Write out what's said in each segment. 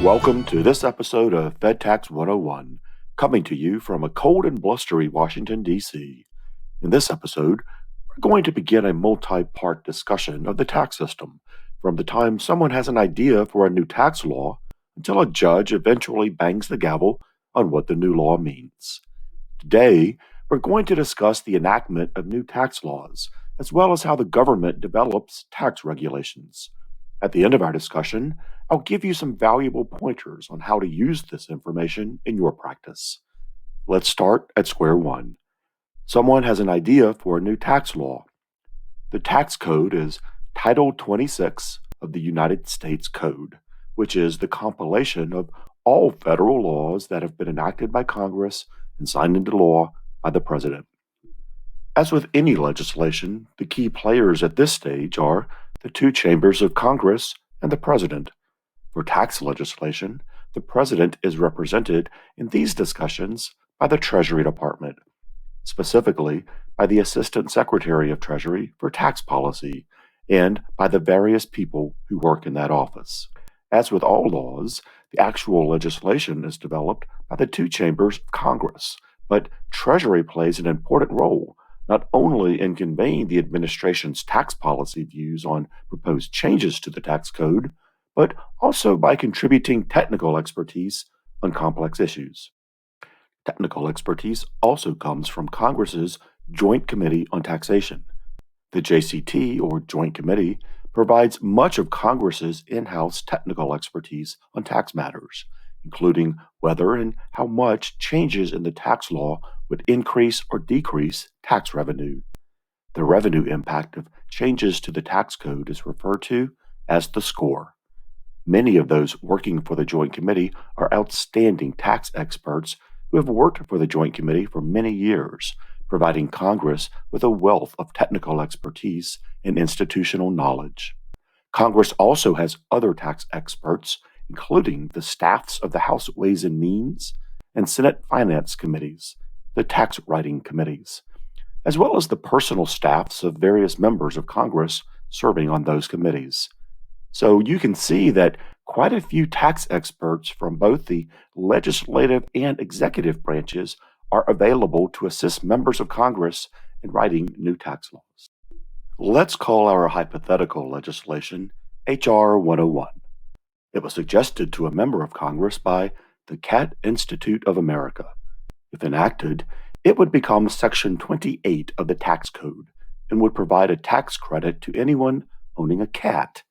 Welcome to this episode of FedTax 101, coming to you from a cold and blustery Washington, D.C. In this episode, we're going to begin a multi-part discussion of the tax system, from the time someone has an idea for a new tax law until a judge eventually bangs the gavel on what the new law means. Today, we're going to discuss the enactment of new tax laws, as well as how the government develops tax regulations. At the end of our discussion, I'll give you some valuable pointers on how to use this information in your practice. Let's start at square one. Someone has an idea for a new tax law. The tax code is Title 26 of the United States Code, which is the compilation of all federal laws that have been enacted by Congress and signed into law by the President. As with any legislation, the key players at this stage are the two chambers of Congress and the President. For tax legislation, the President is represented in these discussions by the Treasury Department, specifically by the Assistant Secretary of Treasury for Tax Policy and by the various people who work in that office. As with all laws, the actual legislation is developed by the two chambers of Congress, but Treasury plays an important role not only in conveying the administration's tax policy views on proposed changes to the tax code, but also by contributing technical expertise on complex issues. Technical expertise also comes from Congress's Joint Committee on Taxation. The JCT, or Joint Committee, provides much of Congress's in-house technical expertise on tax matters, including whether and how much changes in the tax law would increase or decrease tax revenue. The revenue impact of changes to the tax code is referred to as the score. Many of those working for the Joint Committee are outstanding tax experts who have worked for the Joint Committee for many years, providing Congress with a wealth of technical expertise and institutional knowledge. Congress also has other tax experts, including the staffs of the House Ways and Means and Senate Finance Committees, the tax writing committees, as well as the personal staffs of various members of Congress serving on those committees. So you can see that quite a few tax experts from both the legislative and executive branches are available to assist members of Congress in writing new tax laws. Let's call our hypothetical legislation H.R. 101. It was suggested to a member of Congress by the Cat Institute of America. If enacted, it would become Section 28 of the tax code and would provide a tax credit to anyone owning a cat.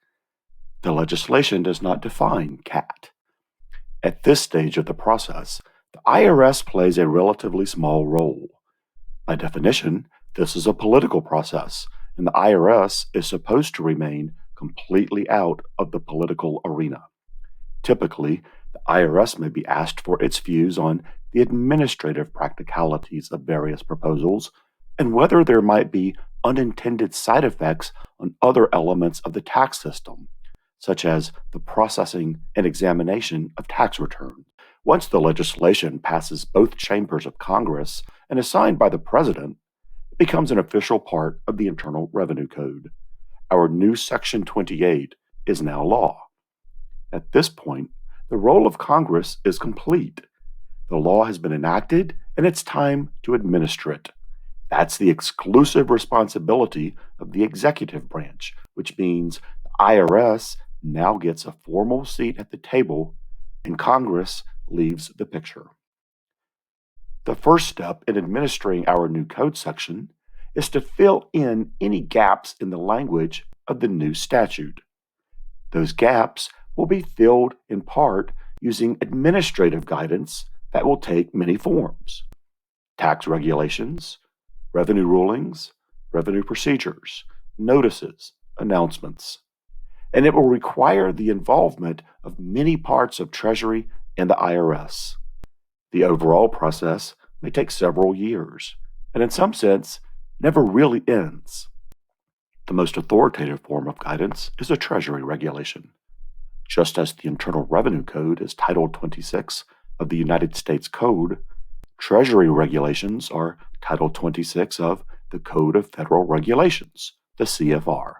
The legislation does not define cat. At this stage of the process, the IRS plays a relatively small role. By definition, this is a political process, and the IRS is supposed to remain completely out of the political arena. Typically, the IRS may be asked for its views on the administrative practicalities of various proposals and whether there might be unintended side effects on other elements of the tax system, such as the processing and examination of tax returns. Once the legislation passes both chambers of Congress and is signed by the President, it becomes an official part of the Internal Revenue Code. Our new Section 28 is now law. At this point, the role of Congress is complete. The law has been enacted, and it's time to administer it. That's the exclusive responsibility of the executive branch, which means the IRS now gets a formal seat at the table, and Congress leaves the picture. The first step in administering our new code section is to fill in any gaps in the language of the new statute. Those gaps will be filled in part using administrative guidance that will take many forms: tax regulations, revenue rulings, revenue procedures, notices, announcements. And it will require the involvement of many parts of Treasury and the IRS. The overall process may take several years, and in some sense, never really ends. The most authoritative form of guidance is a Treasury regulation. Just as the Internal Revenue Code is Title 26 of the United States Code, Treasury regulations are Title 26 of the Code of Federal Regulations, the CFR.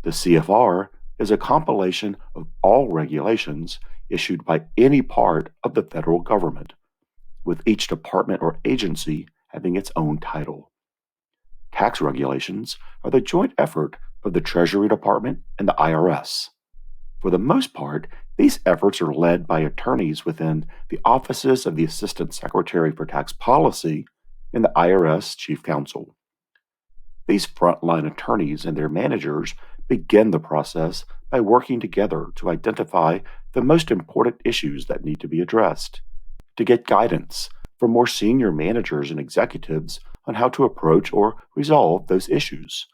The CFR is a compilation of all regulations issued by any part of the federal government, with each department or agency having its own title. Tax regulations are the joint effort of the Treasury Department and the IRS. For the most part, these efforts are led by attorneys within the offices of the Assistant Secretary for Tax Policy and the IRS Chief Counsel. These frontline attorneys and their managers begin the process by working together to identify the most important issues that need to be addressed, to get guidance from more senior managers and executives on how to approach or resolve those issues,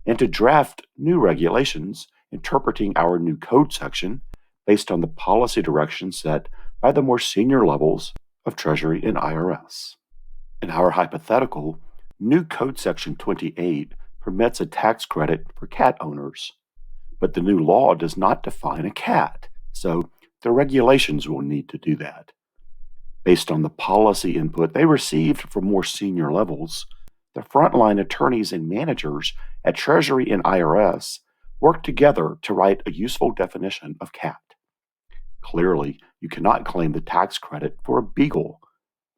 and to draft new regulations interpreting our new code section based on the policy direction set by the more senior levels of Treasury and IRS. In our hypothetical, new Code Section 28 permits a tax credit for cat owners, but the new law does not define a cat, so the regulations will need to do that. Based on the policy input they received from more senior levels, the frontline attorneys and managers at Treasury and IRS work together to write a useful definition of cat. Clearly, you cannot claim the tax credit for a beagle.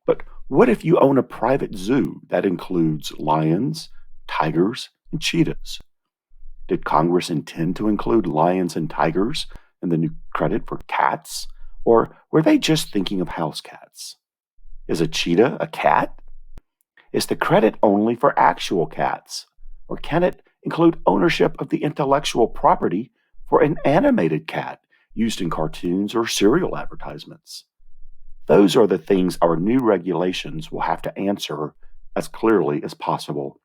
But what if you own a private zoo that includes lions, tigers, and cheetahs? Did Congress intend to include lions and tigers in the new credit for cats? Or were they just thinking of house cats? Is a cheetah a cat? Is the credit only for actual cats? Or can it include ownership of the intellectual property for an animated cat used in cartoons or cereal advertisements? Those are the things our new regulations will have to answer as clearly as possible.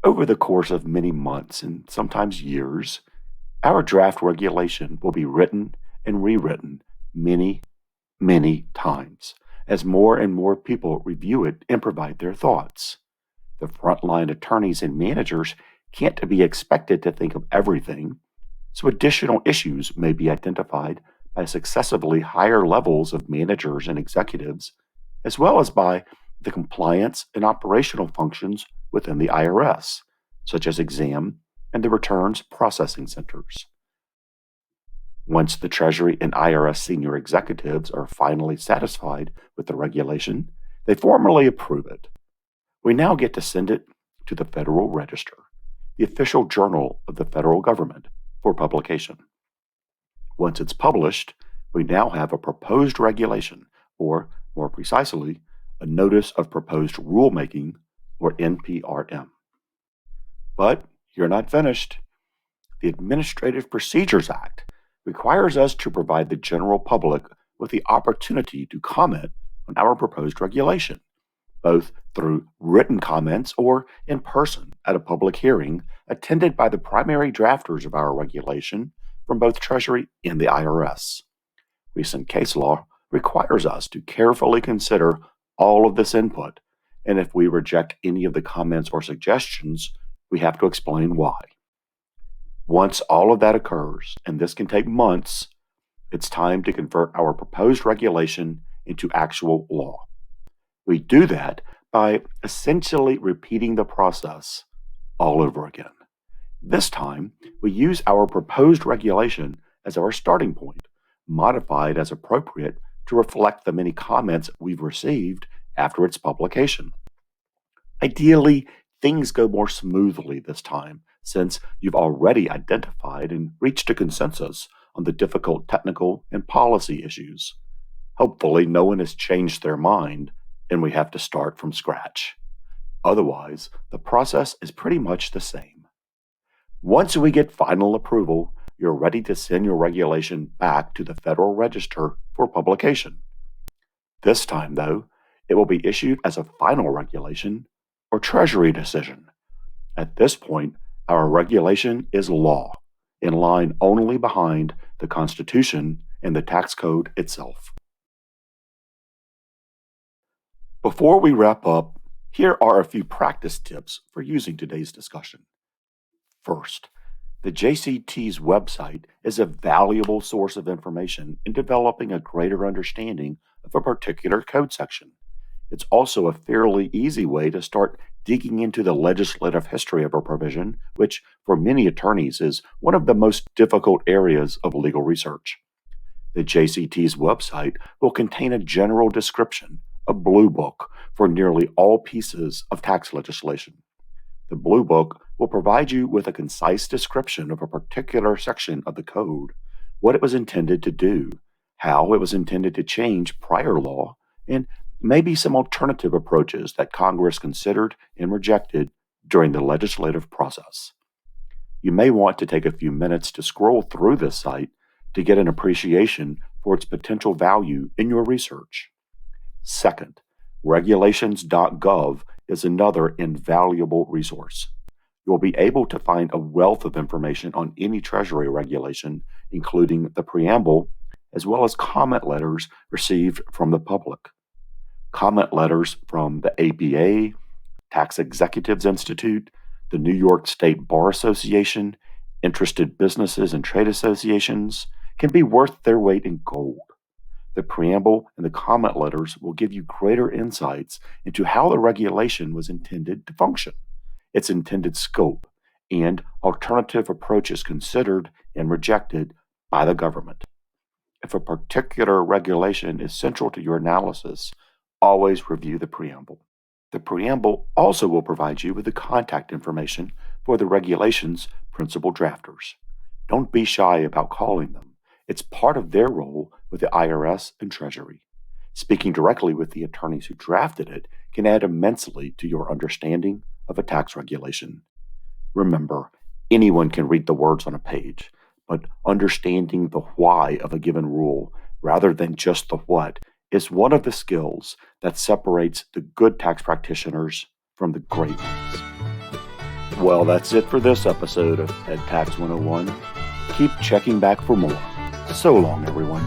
Over the course of many months and sometimes years, our draft regulation will be written and rewritten many, many times as more and more people review it and provide their thoughts. The frontline attorneys and managers can't be expected to think of everything, so additional issues may be identified by successively higher levels of managers and executives, as well as by the compliance and operational functions within the IRS, such as exam and the returns processing centers. Once the Treasury and IRS senior executives are finally satisfied with the regulation, they formally approve it. We now get to send it to the Federal Register, the official journal of the federal government, for publication. Once it's published, we now have a proposed regulation, or more precisely, a Notice of Proposed Rulemaking, or NPRM. But you're not finished. The Administrative Procedures Act requires us to provide the general public with the opportunity to comment on our proposed regulation, both through written comments or in person at a public hearing attended by the primary drafters of our regulation from both Treasury and the IRS. Recent case law requires us to carefully consider all of this input, and if we reject any of the comments or suggestions, we have to explain why. Once all of that occurs, and this can take months, it's time to convert our proposed regulation into actual law. We do that by essentially repeating the process all over again. This time, we use our proposed regulation as our starting point, modified as appropriate to reflect the many comments we've received after its publication. Ideally, things go more smoothly this time, since you've already identified and reached a consensus on the difficult technical and policy issues. Hopefully, no one has changed their mind and we have to start from scratch. Otherwise, the process is pretty much the same. Once we get final approval, you're ready to send your regulation back to the Federal Register for publication. This time, though, it will be issued as a final regulation or Treasury decision. At this point, our regulation is law, in line only behind the Constitution and the tax code itself. Before we wrap up, here are a few practice tips for using today's discussion. First, the JCT's website is a valuable source of information in developing a greater understanding of a particular code section. It's also a fairly easy way to start digging into the legislative history of a provision, which for many attorneys is one of the most difficult areas of legal research. The JCT's website will contain a general description, a blue book, for nearly all pieces of tax legislation. The Blue Book will provide you with a concise description of a particular section of the code, what it was intended to do, how it was intended to change prior law, and maybe some alternative approaches that Congress considered and rejected during the legislative process. You may want to take a few minutes to scroll through this site to get an appreciation for its potential value in your research. Second, regulations.gov is another invaluable resource. You'll be able to find a wealth of information on any Treasury regulation, including the preamble, as well as comment letters received from the public. Comment letters from the APA, Tax Executives Institute, the New York State Bar Association, interested businesses and trade associations can be worth their weight in gold. The preamble and the comment letters will give you greater insights into how the regulation was intended to function, its intended scope, and alternative approaches considered and rejected by the government. If a particular regulation is central to your analysis, always review the preamble. The preamble also will provide you with the contact information for the regulation's principal drafters. Don't be shy about calling them. It's part of their role with the IRS and Treasury. Speaking directly with the attorneys who drafted it can add immensely to your understanding of a tax regulation. Remember, anyone can read the words on a page, but understanding the why of a given rule rather than just the what is one of the skills that separates the good tax practitioners from the great ones. Well, that's it for this episode of FedTax 101. Keep checking back for more. So long, everyone.